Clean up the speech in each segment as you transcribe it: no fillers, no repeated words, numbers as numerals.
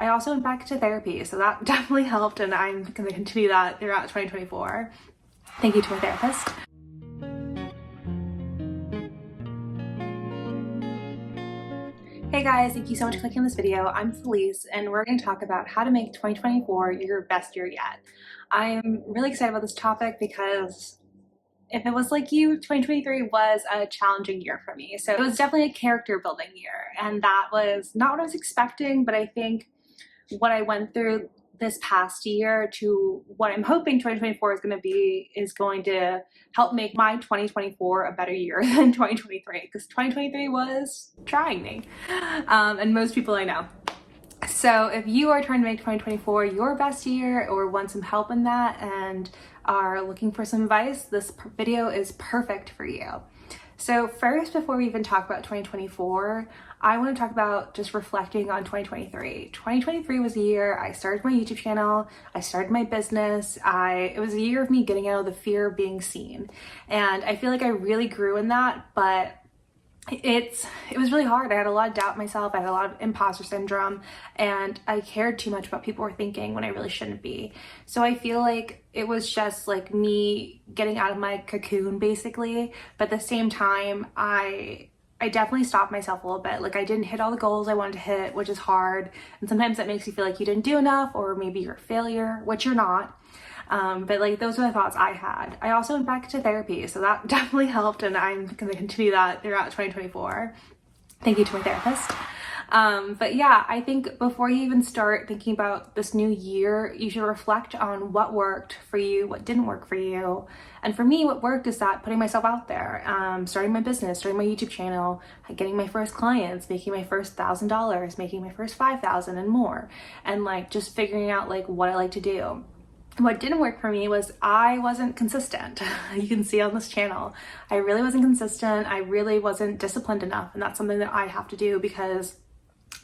I also went back to therapy, so that definitely helped, and I'm going to continue that throughout 2024. Thank you to my therapist. Hey guys, thank you so much for clicking on this video. I'm Felice, and we're going to talk about how to make 2024 your best year yet. I'm really excited about this topic because if it was like you, 2023 was a challenging year for me. So it was definitely a character building year, and that was not what I was expecting, but I think what I went through this past year to what I'm hoping 2024 is going to help make my 2024 a better year than 2023, because 2023 was trying me, and most people I know. So if you are trying to make 2024 your best year or want some help in that and are looking for some advice, this video is perfect for you. So first, before we even talk about 2024, I want to talk about just reflecting on 2023. 2023 was a year I started my YouTube channel, I started my business, it was a year of me getting out of the fear of being seen. And I feel like I really grew in that, but it was really hard. I had a lot of doubt in myself. I had a lot of imposter syndrome, and I cared too much about what people were thinking when I really shouldn't be. So I feel like it was just like me getting out of my cocoon basically, but at the same time I definitely stopped myself a little bit. Like, I didn't hit all the goals I wanted to hit, which is hard, and sometimes that makes you feel like you didn't do enough, or maybe you're a failure, which you're not. But like, those are the thoughts I had. I also went back to therapy, so that definitely helped, and I'm going to continue that throughout 2024. Thank you to my therapist. But yeah, I think before you even start thinking about this new year, you should reflect on what worked for you, what didn't work for you. And for me, what worked is that putting myself out there, starting my business, starting my YouTube channel, getting my first clients, making my first $1,000, making my first $5,000 and more, and like just figuring out like what I like to do. What didn't work for me was I wasn't consistent. You can see on this channel, I really wasn't consistent. I really wasn't disciplined enough. And that's something that I have to do, because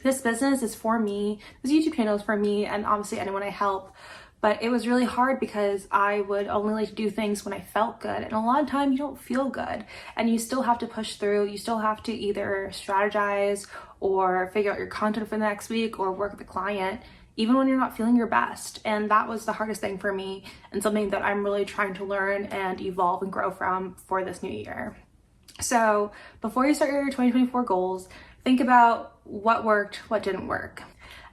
this business is for me, this YouTube channel is for me, and obviously anyone I help. But it was really hard because I would only like to do things when I felt good. And a lot of time you don't feel good, and you still have to push through. You still have to either strategize or figure out your content for the next week or work with the client, even when you're not feeling your best. And that was the hardest thing for me, and something that I'm really trying to learn and evolve and grow from for this new year. So before you start your 2024 goals, think about what worked, what didn't work.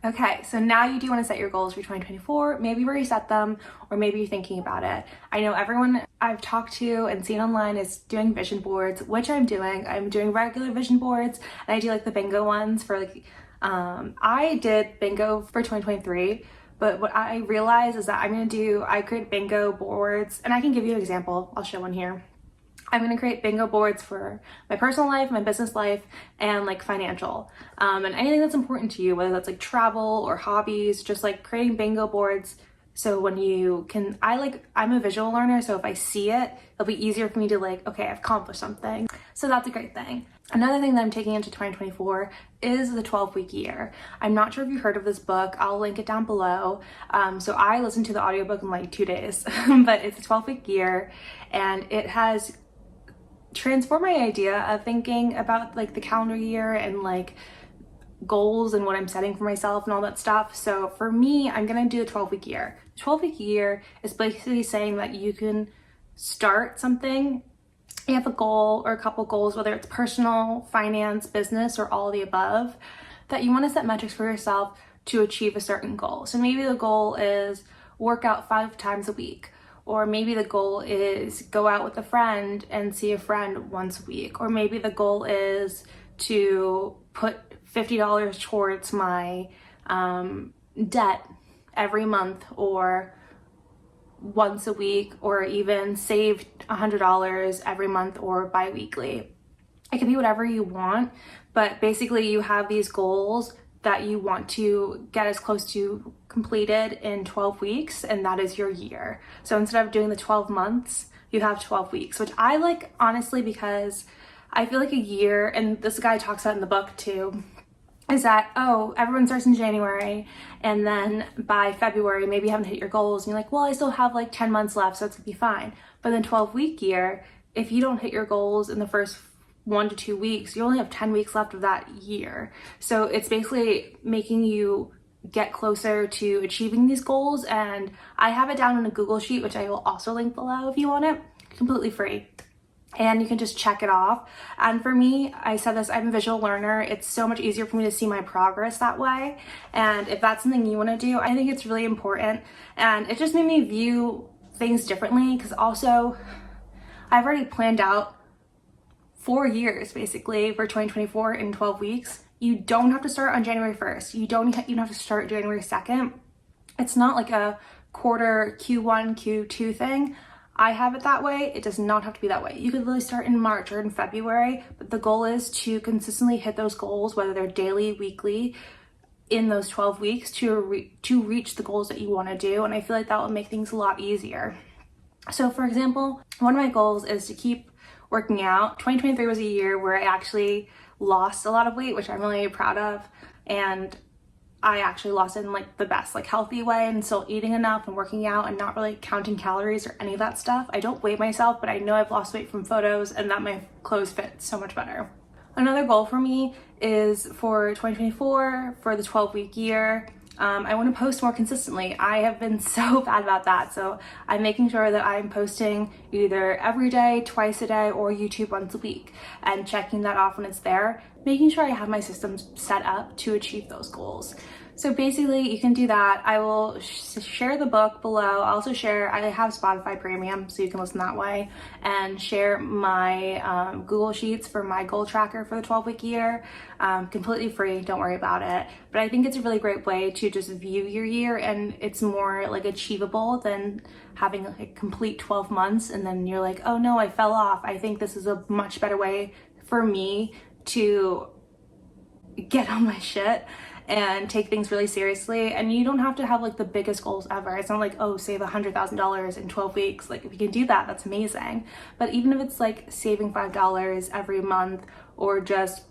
Okay, so now you do want to set your goals for 2024. Maybe you already set them, or maybe you're thinking about it. I know everyone I've talked to and seen online is doing vision boards, which I'm doing. I'm doing regular vision boards, and I do like the bingo ones for like, I did bingo for 2023, but what I realized is that I create bingo boards, and I can give you an example. I'll show one here. I'm going to create bingo boards for my personal life, my business life, and like financial, and anything that's important to you, whether that's like travel or hobbies, just like creating bingo boards. So when you can, I'm a visual learner, so if I see it, it'll be easier for me to like, okay, I've accomplished something. So that's a great thing. Another thing that I'm taking into 2024 is the 12-week year. I'm not sure if you've heard of this book. I'll link it down below. So I listened to the audiobook in like 2 days, but it's a 12-week year, and it has transformed my idea of thinking about like the calendar year and like goals and what I'm setting for myself and all that stuff. So for me, I'm gonna do a 12-week year. 12-week year is basically saying that you can start something, you have a goal or a couple goals, whether it's personal, finance, business, or all of the above, that you want to set metrics for yourself to achieve a certain goal. So maybe the goal is work out 5 times a week, or maybe the goal is go out with a friend and see a friend once a week, or maybe the goal is to put $50 towards my debt every month, or once a week, or even save $100 every month or bi-weekly. It can be whatever you want, but basically you have these goals that you want to get as close to completed in 12 weeks, and that is your year. So instead of doing the 12 months, you have 12 weeks, which I like, honestly, because I feel like a year, and this guy talks about in the book too, is that, oh, everyone starts in January, and then by February, maybe you haven't hit your goals, and you're like, well, I still have like 10 months left, so it's gonna be fine. But then 12-week year, if you don't hit your goals in the first 1 to 2 weeks, you only have 10 weeks left of that year. So it's basically making you get closer to achieving these goals. And I have it down in a Google Sheet, which I will also link below if you want it, completely free. And you can just check it off. And for me, I said this, I'm a visual learner. It's so much easier for me to see my progress that way. And if that's something you want to do, I think it's really important. And it just made me view things differently, because also I've already planned out 4 years basically for 2024 in 12 weeks. You don't have to start on January 1st. You don't have to start January 2nd. It's not like a quarter Q1, Q2 thing. I have it that way. It does not have to be that way. You could really start in March or in February, but the goal is to consistently hit those goals, whether they're daily, weekly, in those 12 weeks to reach the goals that you want to do. And I feel like that will make things a lot easier. So for example, one of my goals is to keep working out. 2023 was a year where I actually lost a lot of weight, which I'm really proud of. And I actually lost it in like the best, like healthy way, and still eating enough and working out and not really counting calories or any of that stuff. I don't weigh myself, but I know I've lost weight from photos and that my clothes fit so much better. Another goal for me is for 2024, for the 12-week year, I want to post more consistently. I have been so bad about that. So I'm making sure that I'm posting either every day, twice a day, or YouTube once a week, and checking that off when it's there, making sure I have my systems set up to achieve those goals. So basically you can do that. I will share the book below. I'll also share, I have Spotify Premium, so you can listen that way, and share my Google Sheets for my goal tracker for the 12-week year. Completely free, don't worry about it. But I think it's a really great way to just view your year, and it's more like achievable than having a complete 12 months and then you're like, oh no, I fell off. I think this is a much better way for me to get on my shit and take things really seriously. And you don't have to have like the biggest goals ever. It's not like, oh, save $100,000 in 12 weeks. Like if you can do that, that's amazing. But even if it's like saving $5 every month, or just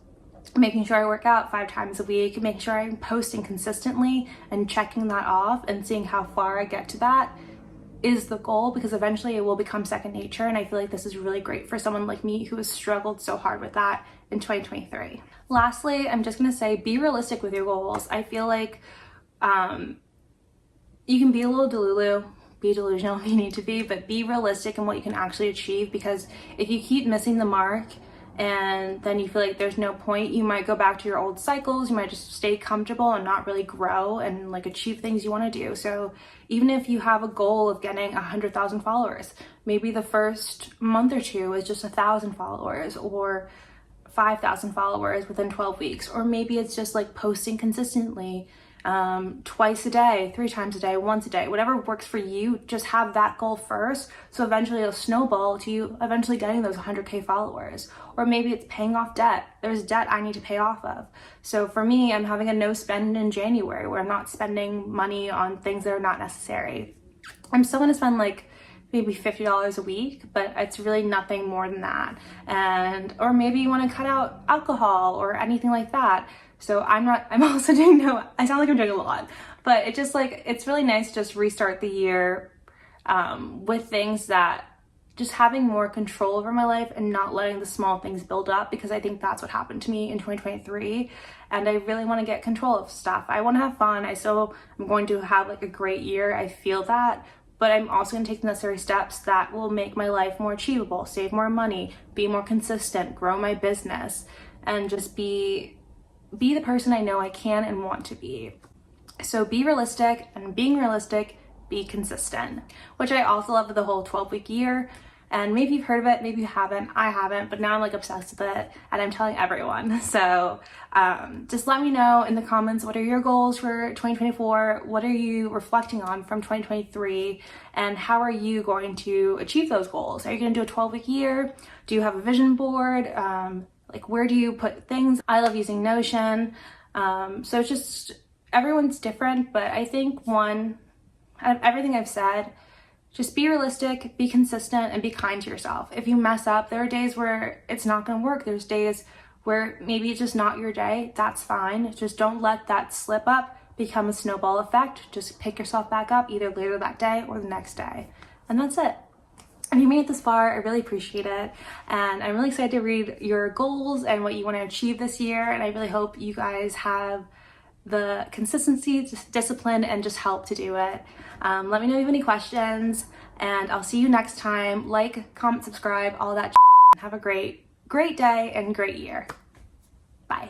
making sure I work out 5 times a week, making sure I'm posting consistently and checking that off and seeing how far I get to that is the goal, because eventually it will become second nature. And I feel like this is really great for someone like me who has struggled so hard with that in 2023. Lastly, I'm just gonna say, be realistic with your goals. I feel like you can be a little be delusional if you need to be, but be realistic in what you can actually achieve, because if you keep missing the mark and then you feel like there's no point, you might go back to your old cycles. You might just stay comfortable and not really grow and like achieve things you want to do. So even if you have a goal of getting 100,000 followers, maybe the first month or two is just 1,000 followers or 5,000 followers within 12 weeks. Or maybe it's just like posting consistently twice a day, 3 times a day, once a day, whatever works for you. Just have that goal first, so eventually it'll snowball to you eventually getting those 100K followers. Or maybe it's paying off debt. There's debt I need to pay off of. So for me, I'm having a no spend in January, where I'm not spending money on things that are not necessary. I'm still gonna spend like maybe $50 a week, but it's really nothing more than that. Or maybe you want to cut out alcohol or anything like that. So I'm also doing I sound like I'm doing a lot, but it's really nice to just restart the year with things that just having more control over my life and not letting the small things build up, because I think that's what happened to me in 2023. And I really want to get control of stuff. I want to have fun. I'm going to have like a great year. I feel that. But I'm also going to take the necessary steps that will make my life more achievable, save more money, be more consistent, grow my business, and just be the person I know I can and want to be. So be realistic, and being realistic, be consistent, which I also love with the whole 12-week year. And maybe you've heard of it, maybe you haven't. I haven't, but now I'm like obsessed with it and I'm telling everyone. So just let me know in the comments, what are your goals for 2024? What are you reflecting on from 2023? And how are you going to achieve those goals? Are you going to do a 12-week year? Do you have a vision board? Like where do you put things? I love using Notion. So it's just, everyone's different, but I think out of everything I've said, just be realistic, be consistent, and be kind to yourself. If you mess up, there are days where it's not going to work. There's days where maybe it's just not your day. That's fine. Just don't let that slip up become a snowball effect. Just pick yourself back up either later that day or the next day. And that's it. If you made it this far, I really appreciate it. And I'm really excited to read your goals and what you want to achieve this year. And I really hope you guys have the consistency, discipline, and just help to do it. Let me know if you have any questions, and I'll see you next time. Like, comment, subscribe, all that. Have a great day and great year. Bye.